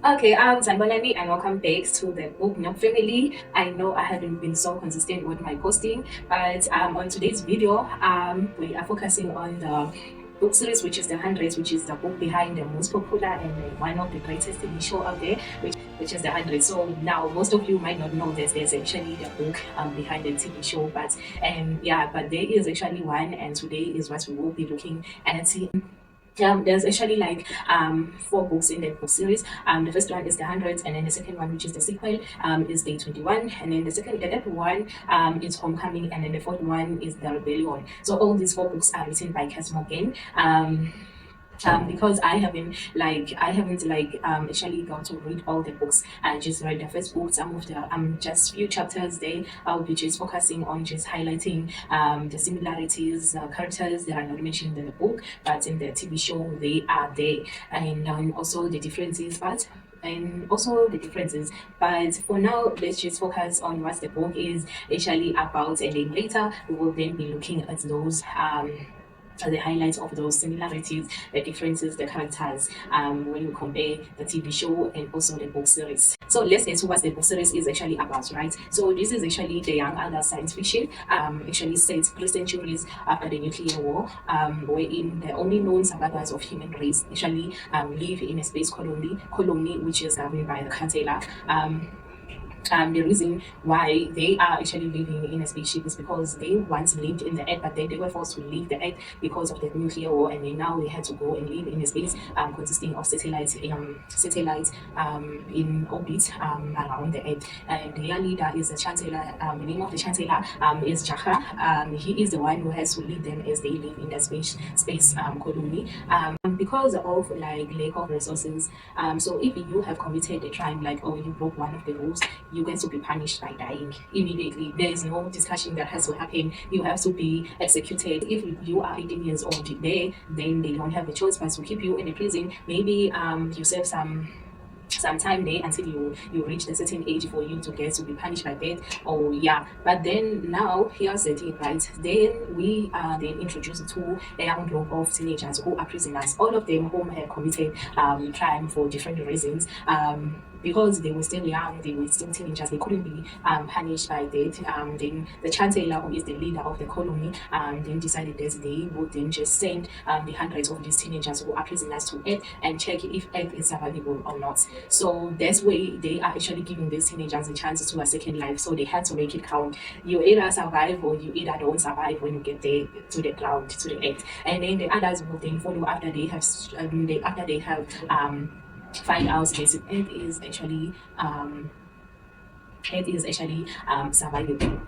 Okay, I'm Zanbolani and welcome back to the book Nook family. I know I haven't been so consistent with my posting, but on today's video, we are focusing on the book series, which is The Hundreds, which is the book behind the most popular and one of the greatest TV show out there, which is The Hundreds. So now most of you might not know this. There's actually the book behind the TV show, but but there is actually one, and today is what we will be looking at. There's actually like four books in the book series. The first one is The Hundreds, and then the second one, which is the sequel, is Day 21, and then the third one is Homecoming, and then the fourth one is The Rebellion. So all these four books are written by Kass Morgan. Because I haven't actually got to read all the books. I just read the first book, some of the just few chapters there. I'll be just focusing on just highlighting the similarities, characters that are not mentioned in the book, but in the TV show they are there, and also the differences, but for now let's just focus on what the book is actually about, and then later we will then be looking at those the highlights of those similarities, the differences, the characters, when we compare the TV show and also the book series. So let's get to what the book series is actually about, right? So this is actually the young adult science fiction, actually set 3 centuries after the nuclear war, wherein the only known survivors of human race actually live in a space colony, which is governed by the Chancellor. The reason why they are actually living in a spaceship is because they once lived in the Earth, but then they were forced to leave the Earth because of the nuclear war, and then now they had to go and live in a space consisting of satellites in orbit around the Earth. And their leader is the Chancellor. The name of the Chancellor is Jaha. He is the one who has to lead them as they live in the space colony. Because of like lack of resources. So if you have committed a crime, like, or you broke one of the rules, you're going to be punished by dying immediately. There is no discussion that has to happen. You have to be executed. If you are 18 years old there, then they don't have a choice but to keep you in a prison. Maybe you serve some time there until you reach a certain age for you to get to be punished by death. But then now here's the thing, right? Then we are then introduced to a young group of teenagers who are prisoners, all of them whom have committed crime for different reasons. Because they were still young, they were still teenagers, they couldn't be punished by death. Then the Chancellor, who is the leader of the colony, then decided that they would then just send the hundreds of these teenagers who are prisoners to Earth and check if Earth is survivable or not. So that's why they are actually giving these teenagers a chance to a second life. So they had to make it count. You either survive or you either don't survive when you get there to the ground, to the Earth. And then the others will then follow after they have find out this Earth is actually survivable.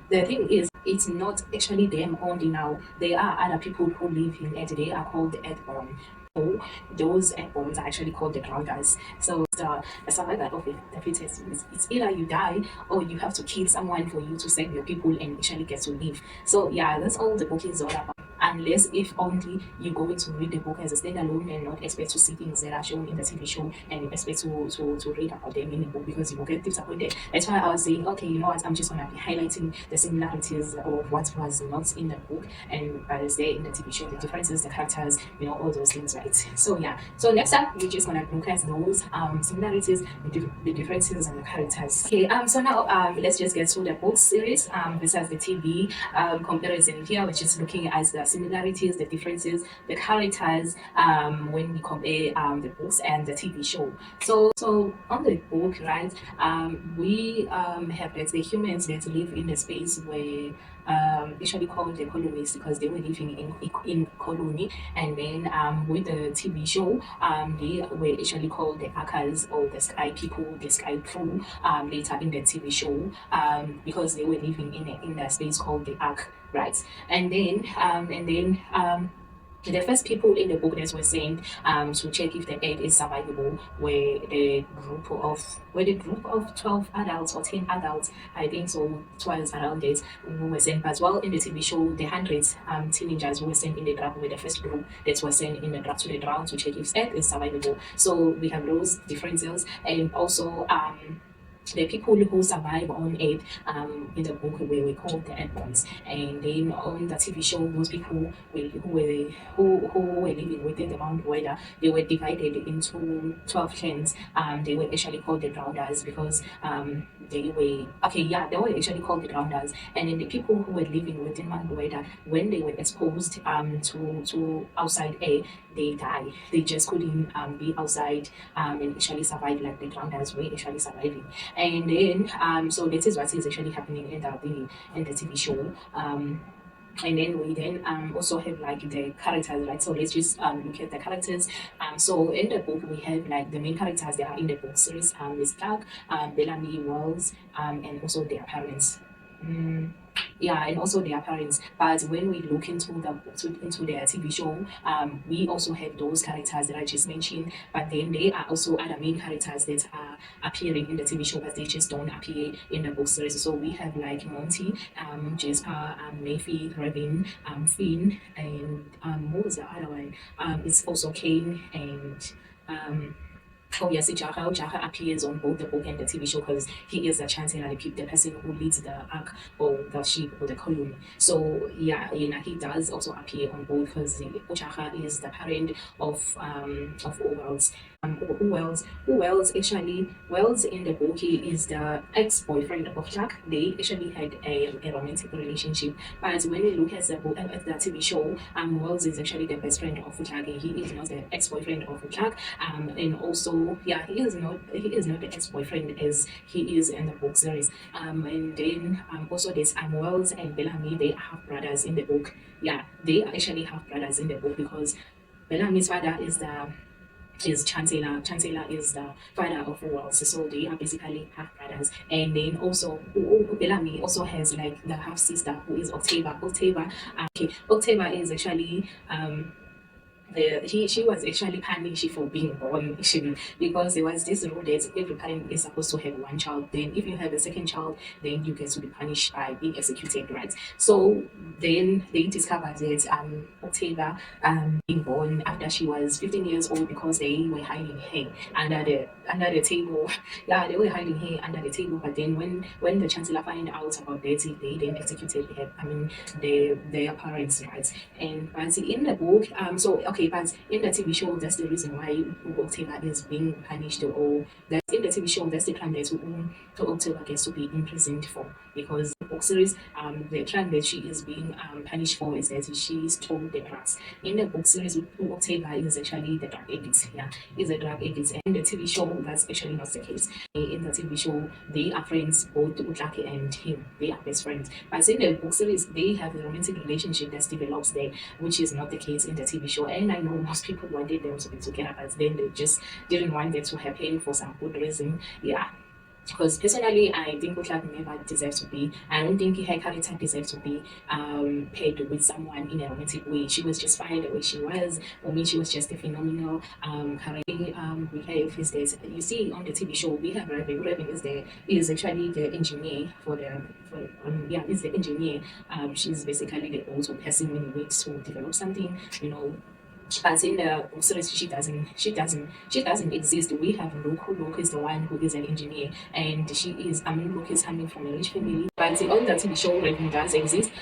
The thing is, it's not actually them only now. There are other people who live in Earth. They are called the Earthborn. So those Earthborns are actually called the grounders. So the survival of the fittest is it's either you die or you have to kill someone for you to save your people and actually get to live. So yeah, that's all the book is all about. Unless if only you're going to read the book as a standalone and not expect to see things that are shown in the TV show and expect to read about them in the book, because you will get disappointed. That's why I was saying, okay, you know what, I'm just gonna be highlighting the similarities of what was not in the book and what is there in the TV show, the differences, the characters, all those things, right? So yeah. So next up we're just gonna look at those similarities, the differences and the characters. Okay, so now let's just get to the book series versus the TV comparison here, which is looking at the similarities, the differences, the characters when we compare the books and the TV show. So on the book, right, we have the humans that live in a space where actually called the colonists because they were living in colony, and then with the TV show, they were actually called the Archers or the Sky People, the Sky Crew later in the TV show, because they were living in a space called the Ark, right? And then the first people in the book that were sent to check if the Earth is survivable were the group of 12 adults or 10 adults, I think so, twice around it, who were sent. But while in the TV show, the hundreds teenagers who were sent in the drop were the first group that were sent in the drop to the ground to check if Earth is survivable. So we have those differences, and also the people who survive on Earth in the book were called the Earthborns, and then on the TV show, those people who were living within the Mount Weather, they were divided into 12 clans. They were actually called the Grounders because they were actually called the Grounders, and then the people who were living within Mount Weather, when they were exposed to outside air, they die. They just couldn't be outside and actually survive like the Grounders were actually surviving. And then so this is what is actually happening in the TV show. And then we then also have like the characters, right? So let's just look at the characters. So in the book we have like the main characters that are in the book series, is Clark, Bellamy, Wells, and also their parents. Yeah, and also their parents. But when we look into the TV show, we also have those characters that I just mentioned. But then there are also other main characters that are appearing in the TV show, but they just don't appear in the book series. So we have like Monty, Jasper, Mayfi, Robin, Finn, and what was the other one? It's also Kane and oh yes, Jaha appears on both the book and the TV show because he is the chancellor, the person who leads the ark or the ship or the colony. So yeah, he does also appear on both because Jaha is the parent of Wells. Wells actually, Wells in the book, he is the ex-boyfriend of Clark. They actually had a romantic relationship, but when we look at the book at the TV show, Wells is actually the best friend of Clark. He is not the ex-boyfriend of Clark, and also yeah, he is not the ex-boyfriend as he is in the book series. And then also there's Wells and Bellamy. They are half brothers in the book. Yeah, they are actually half brothers in the book because Bellamy's father is Chancellor. Chancellor is the father of Wells. So they are basically half brothers. And then also Bellamy also has like the half sister who is Octava. Octava is actually she was actually punished for being born actually because there was this rule that every parent is supposed to have one child. Then if you have a second child, then you get to be punished by being executed, right? So then they discovered that Octava being born after she was 15 years old because they were hiding her under the table. Yeah, they were hiding her under the table. But then when the chancellor found out about that, they then executed her. I mean their parents, right? And but in the book, but in the TV show, that's the reason why Octava is being punished, or that in the TV show, that's the crime that Octava gets to be imprisoned for. Because in the book series, the crime that she is being punished for is that she stole the drugs. In the book series, Octava is actually the drug addict. Yeah, is a drug addict. And in the TV show, that's actually not the case. In the TV show, they are friends, both Utlaki and him. They are best friends. But in the book series, they have a romantic relationship that develops there, which is not the case in the TV show. And I know most people wanted them to be together, but then they just didn't want that to happen for some good reason. Yeah. Because personally, I think Clark never deserves to be. I don't think her character deserves to be paired with someone in a romantic way. She was just fine the way she was. For me, she was just a phenomenal character. We have his days. You see on the TV show, we have Raven. Raven is actually the engineer is the engineer. She's basically the go-to person when you need to develop something. But in the book series, she doesn't exist. We have Nook. Nook is the one who is an engineer, and Nook is coming from a rich family. But on the TV show, Raven does exist,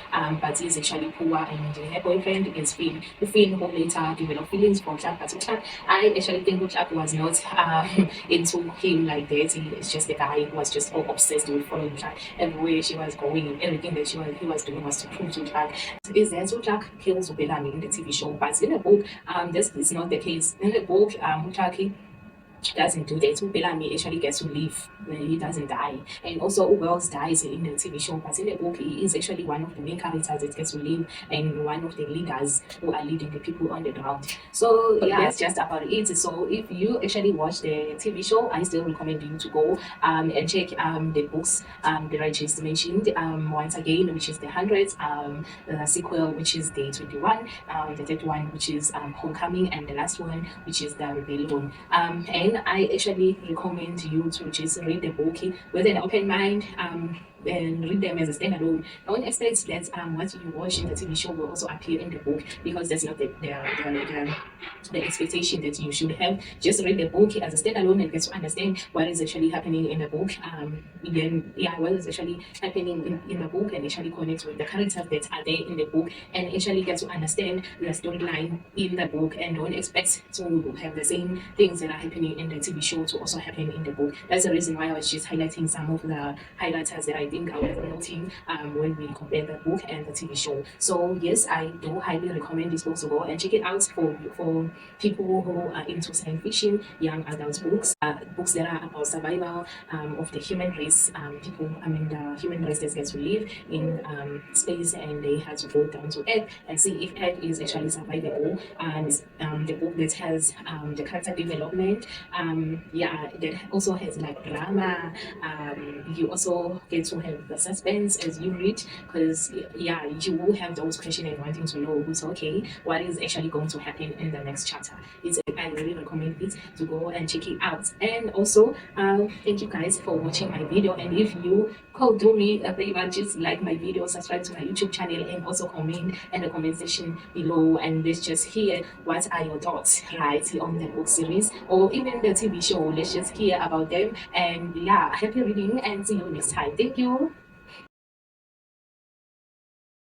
but he's actually poor, and her boyfriend is Finn. Finn who later developed feelings for Clark. But Clark, I actually think Clark was not into him like that. He is just a guy who was just all obsessed with following Clark everywhere she was going. Everything that he was doing was to prove to Clark. Is that so? Clark kills Bellamy in the TV show, but in the book, this is not the case. In the book, Clark doesn't do that. Bellamy actually gets to live. He doesn't die. And also Wells dies in the TV show, but in the book he is actually one of the main characters that gets to live and one of the leaders who are leading the people on the ground. So yeah, that's just about it. So if you actually watch the TV show, I still recommend you to go and check the books that I just mentioned once again, which is the 100th, the sequel, which is the 21, the third one, which is Homecoming, and the last one, which is the Rebellion. And I actually recommend you to just read the book with an open mind. and read them as a standalone. Don't expect that what you watch in the TV show will also appear in the book, because that's not the expectation that you should have. Just read the book as a standalone and get to understand what is actually happening in the book. Again, yeah, what is actually happening in the book, and actually connect with the characters that are there in the book, and actually get to understand the storyline in the book, and don't expect to have the same things that are happening in the TV show to also happen in the book. That's the reason why I was just highlighting some of the highlighters that I think I was noting when we compare the book and the TV show. So yes, I do highly recommend this book to go and check it out for people who are into science fiction, young adult books, books that are about survival of the human race. The human race that gets to live in space, and they have to go down to Earth and see if Earth is actually survivable. And the book that has the character development, that also has like drama. You also get to have the suspense as you read, because you will have those questions and wanting to know who's okay, what is actually going to happen in the next chapter. I really recommend it to go and check it out. And also, thank you guys for watching my video. And if you could do me a favor, just like my video, subscribe to my YouTube channel, and also comment in the comment section below, and let's just hear what are your thoughts right on the book series or even the TV show. Let's just hear about them. And happy reading, and see you next time. Thank you.